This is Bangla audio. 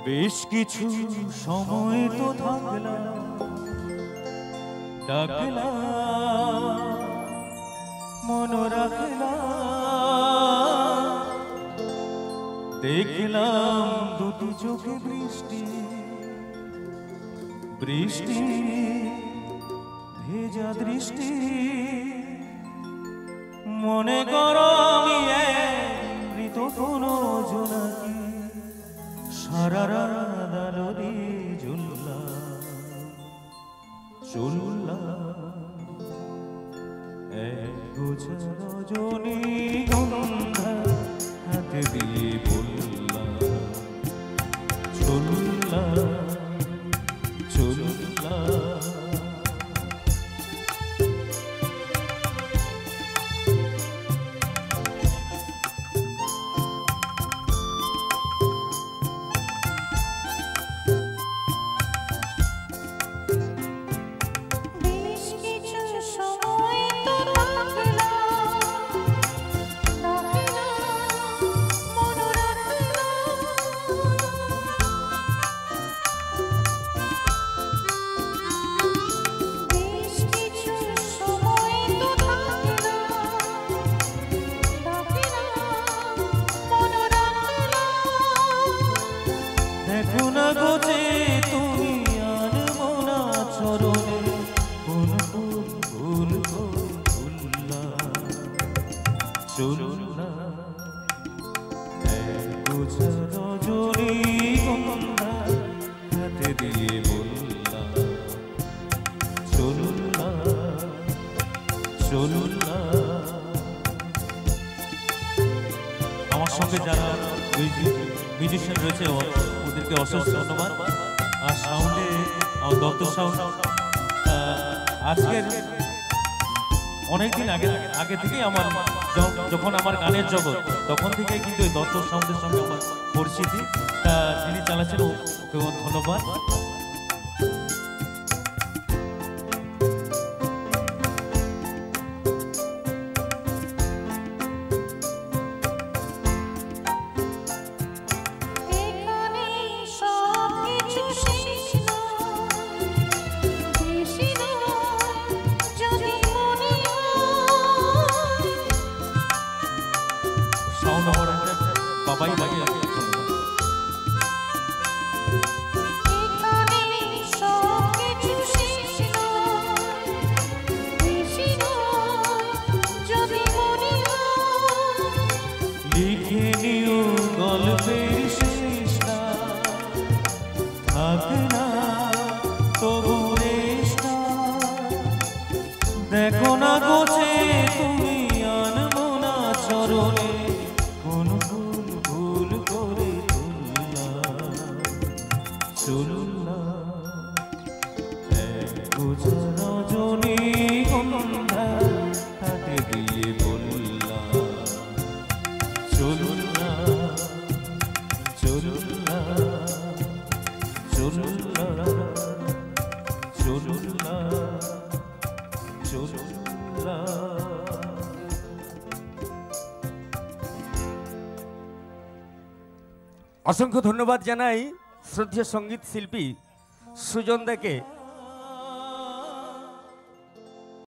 বেশ কিছু সময় তো ডাকলা মন রাখলা, দেখলাম দুটি চোখে বৃষ্টি বৃষ্টি ভেজা দৃষ্টি। মনে করো আমি মৃত কোন জোনাকি সারা রাত আলোরে ঝুললা চুল্লা এক গোছা রজনীগন্ধা হাতে দিয়ে বললা চুল্লা চুল্লা। দেখো না গোজে তুমি আনমনা চরণে কোন ভুল ভুল্লা চলুল্লা গোছা রজনীগন্ধা হাতে দিয়ে বললা চলুল্লা চলুল্লা। আমার সঙ্গে যারা মিউজিশিয়ান রয়েছে ওদেরকে অসংখ্য ধন্যবাদ। আর সাউন্ডে আমার দত্ত সাউন্ড আজকের অনেকদিন আগে থেকেই আমার যখন আমার গানের জগৎ তখন থেকেই কিন্তু ওই দত্ত সাউন্ডের সঙ্গে আমার পরিচিতি, তা যিনি চালাচ্ছেন ওকে ধন্যবাদ। বাবাই লাগে লিখে নিও গল্পের শেষ না থাকে না তবু দেখো না গোছে তুমি আনমনা চরণে কোন ভুল করে চলুল্লা গোছা রজনীগন্ধা হাতে দিয়ে বললা চলুল্লা চলুল্লা চলুল্লা চলুল্লা চলুল্লা। অসংখ্য ধন্যবাদ জানাই শ্রদ্ধেয় সঙ্গীত শিল্পী সুজন দাকে।